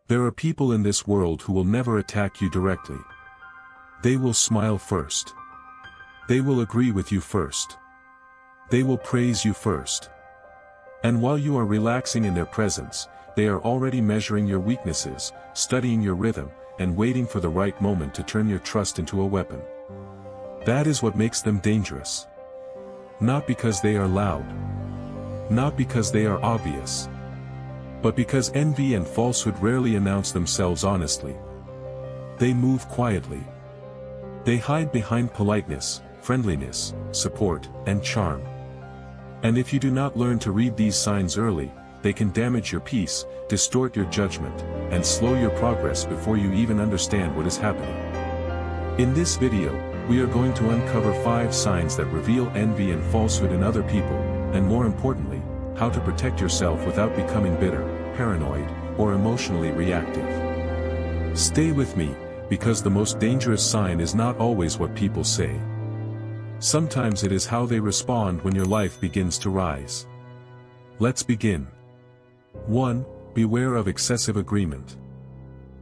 There are people in this world who will never attack you directly. They will smile first. They will agree with you first. They will praise you first. And while you are relaxing in their presence, they are already measuring your weaknesses, studying your rhythm, and waiting for the right moment to turn your trust into a weapon. That is what makes them dangerous. Not because they are loud. Not because they are obvious. But because envy and falsehood rarely announce themselves honestly. They move quietly. They hide behind politeness, friendliness, support, and charm. And if you do not learn to read these signs early, they can damage your peace, distort your judgment, and slow your progress before you even understand what is happening. In this video, we are going to uncover 5 signs that reveal envy and falsehood in other people, and more importantly, how to protect yourself without becoming bitter, paranoid, or emotionally reactive. Stay with me, because the most dangerous sign is not always what people say. Sometimes it is how they respond when your life begins to rise. Let's begin. 1. Beware of excessive agreement.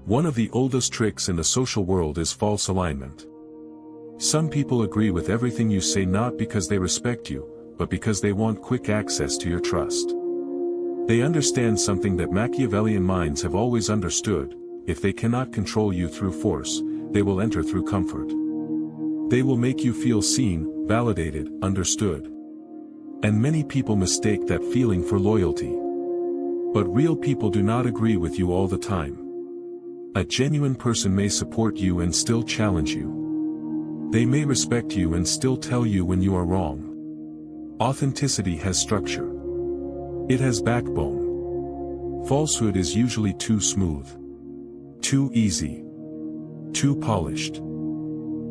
One of the oldest tricks in the social world is false alignment. Some people agree with everything you say not because they respect you, but because they want quick access to your trust. They understand something that Machiavellian minds have always understood: if they cannot control you through force, they will enter through comfort. They will make you feel seen, validated, understood. And many people mistake that feeling for loyalty. But real people do not agree with you all the time. A genuine person may support you and still challenge you. They may respect you and still tell you when you are wrong. Authenticity has structure. It has backbone. Falsehood is usually too smooth. Too easy. Too polished.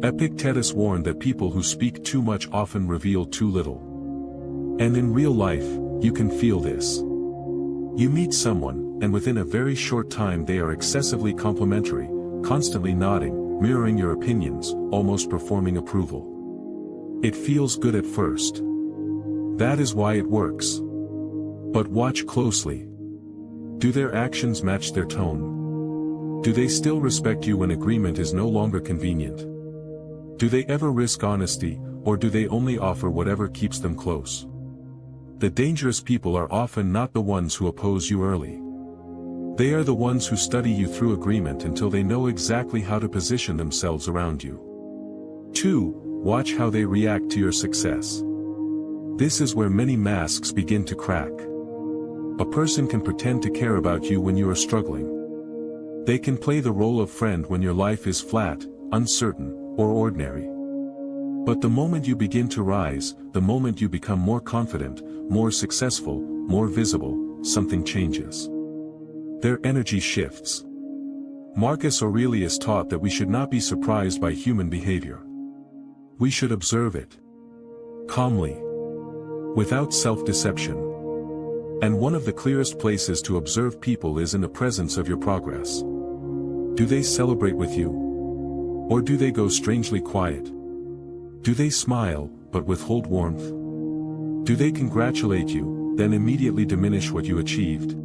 Epictetus warned that people who speak too much often reveal too little. And in real life, you can feel this. You meet someone, and within a very short time they are excessively complimentary, constantly nodding, mirroring your opinions, almost performing approval. It feels good at first. That is why it works. But watch closely. Do their actions match their tone? Do they still respect you when agreement is no longer convenient? Do they ever risk honesty, or do they only offer whatever keeps them close? The dangerous people are often not the ones who oppose you early. They are the ones who study you through agreement until they know exactly how to position themselves around you. 2. Watch how they react to your success. This is where many masks begin to crack. A person can pretend to care about you when you are struggling. They can play the role of friend when your life is flat, uncertain, or ordinary. But the moment you begin to rise, the moment you become more confident, more successful, more visible, something changes. Their energy shifts. Marcus Aurelius taught that we should not be surprised by human behavior. We should observe it calmly, without self-deception. And one of the clearest places to observe people is in the presence of your progress. Do they celebrate with you? Or do they go strangely quiet? Do they smile, but withhold warmth? Do they congratulate you, then immediately diminish what you achieved?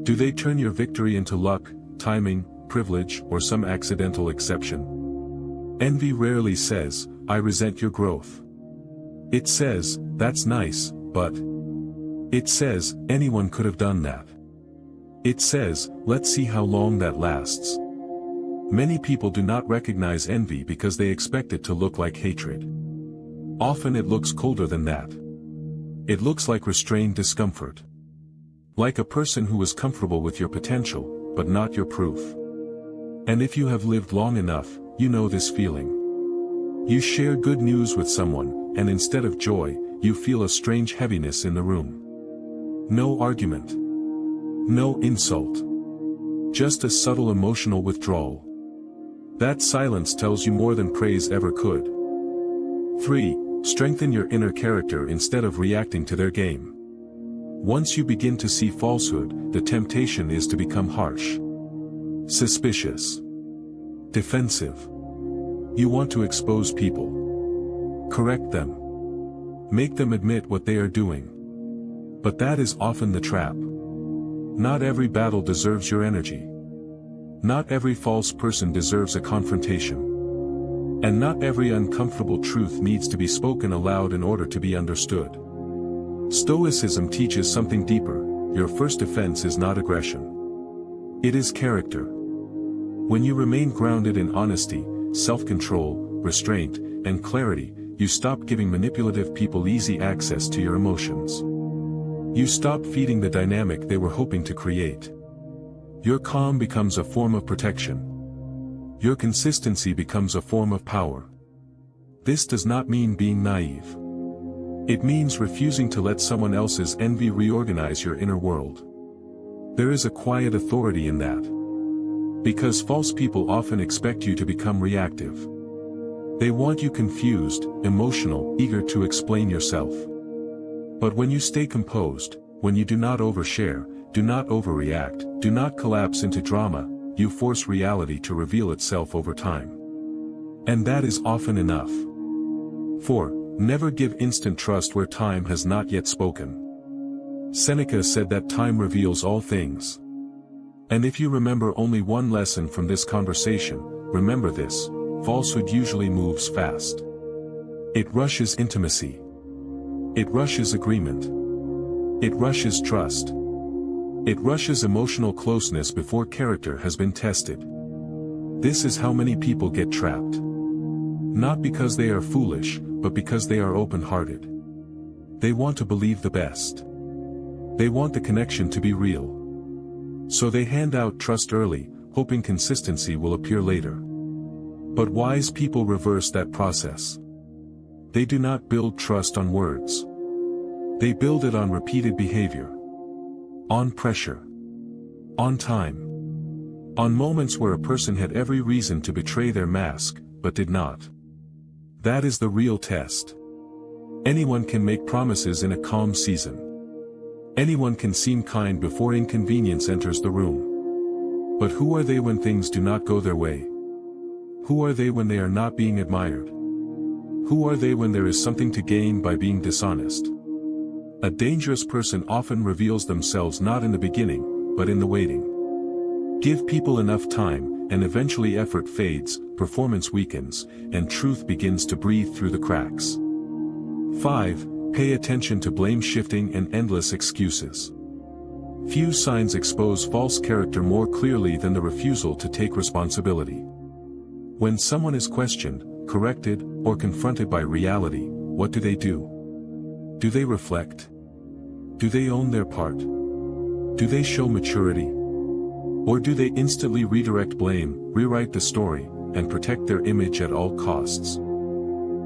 Do they turn your victory into luck, timing, privilege, or some accidental exception? Envy rarely says, "I resent your growth." It says, "That's nice, but..." It says, "Anyone could have done that." It says, "Let's see how long that lasts." Many people do not recognize envy because they expect it to look like hatred. Often it looks colder than that. It looks like restrained discomfort. Like a person who is comfortable with your potential, but not your proof. And if you have lived long enough, you know this feeling. You share good news with someone, and instead of joy, you feel a strange heaviness in the room. No argument. No insult. Just a subtle emotional withdrawal. That silence tells you more than praise ever could. 3. Strengthen your inner character instead of reacting to their game. Once you begin to see falsehood, the temptation is to become harsh, suspicious, defensive. You want to expose people. Correct them. Make them admit what they are doing. But that is often the trap. Not every battle deserves your energy. Not every false person deserves a confrontation. And not every uncomfortable truth needs to be spoken aloud in order to be understood. Stoicism teaches something deeper: your first offense is not aggression. It is character. When you remain grounded in honesty, self-control, restraint, and clarity, you stop giving manipulative people easy access to your emotions. You stop feeding the dynamic they were hoping to create. Your calm becomes a form of protection. Your consistency becomes a form of power. This does not mean being naive. It means refusing to let someone else's envy reorganize your inner world. There is a quiet authority in that. Because false people often expect you to become reactive. They want you confused, emotional, eager to explain yourself. But when you stay composed, when you do not overshare, do not overreact, do not collapse into drama, you force reality to reveal itself over time. And that is often enough. 4. Never give instant trust where time has not yet spoken. Seneca said that time reveals all things. And if you remember only one lesson from this conversation, remember this: falsehood usually moves fast. It rushes intimacy. It rushes agreement. It rushes trust. It rushes emotional closeness before character has been tested. This is how many people get trapped. Not because they are foolish, but because they are open-hearted. They want to believe the best. They want the connection to be real. So they hand out trust early, hoping consistency will appear later. But wise people reverse that process. They do not build trust on words. They build it on repeated behavior. On pressure. On time. On moments where a person had every reason to betray their mask, but did not. That is the real test. Anyone can make promises in a calm season. Anyone can seem kind before inconvenience enters the room. But who are they when things do not go their way? Who are they when they are not being admired? Who are they when there is something to gain by being dishonest? A dangerous person often reveals themselves not in the beginning, but in the waiting. Give people enough time, and eventually effort fades, performance weakens, and truth begins to breathe through the cracks. 5. Pay attention to blame shifting and endless excuses. Few signs expose false character more clearly than the refusal to take responsibility. When someone is questioned, corrected, or confronted by reality, what do? Do they reflect? Do they own their part? Do they show maturity? Or do they instantly redirect blame, rewrite the story, and protect their image at all costs?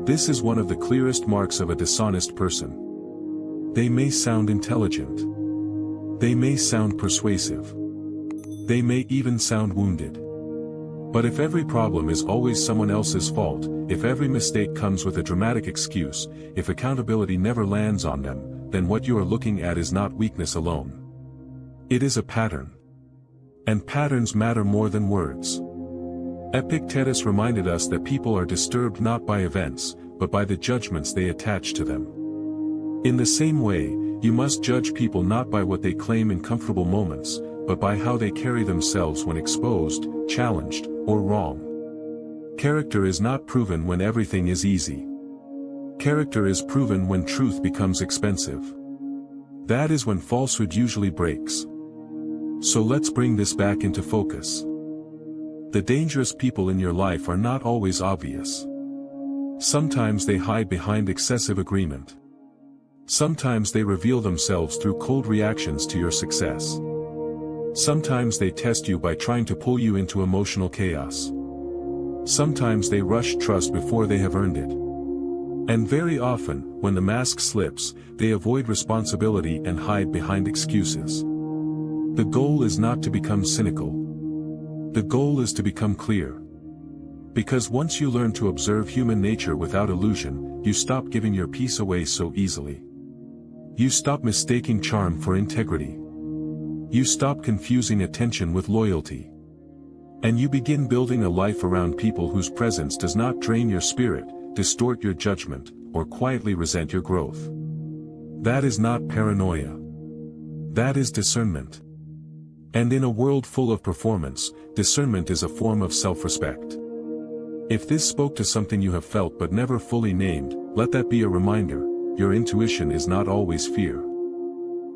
This is one of the clearest marks of a dishonest person. They may sound intelligent. They may sound persuasive. They may even sound wounded. But if every problem is always someone else's fault, if every mistake comes with a dramatic excuse, if accountability never lands on them, then what you are looking at is not weakness alone. It is a pattern. And patterns matter more than words. Epictetus reminded us that people are disturbed not by events, but by the judgments they attach to them. In the same way, you must judge people not by what they claim in comfortable moments, but by how they carry themselves when exposed, challenged, or wrong. Character is not proven when everything is easy. Character is proven when truth becomes expensive. That is when falsehood usually breaks. So let's bring this back into focus. The dangerous people in your life are not always obvious. Sometimes they hide behind excessive agreement. Sometimes they reveal themselves through cold reactions to your success. Sometimes they test you by trying to pull you into emotional chaos. Sometimes they rush trust before they have earned it. And very often, when the mask slips, they avoid responsibility and hide behind excuses. The goal is not to become cynical. The goal is to become clear. Because once you learn to observe human nature without illusion, you stop giving your peace away so easily. You stop mistaking charm for integrity. You stop confusing attention with loyalty. And you begin building a life around people whose presence does not drain your spirit, distort your judgment, or quietly resent your growth. That is not paranoia. That is discernment. And in a world full of performance, discernment is a form of self-respect. If this spoke to something you have felt but never fully named, let that be a reminder: your intuition is not always fear.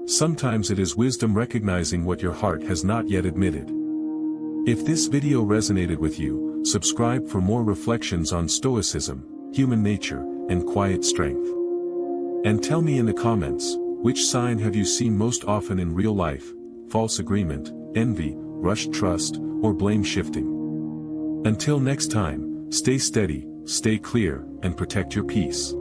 Sometimes it is wisdom recognizing what your heart has not yet admitted. If this video resonated with you, subscribe for more reflections on Stoicism, human nature, and quiet strength. And tell me in the comments, which sign have you seen most often in real life: false agreement, envy, rushed trust, or blame shifting? Until next time, stay steady, stay clear, and protect your peace.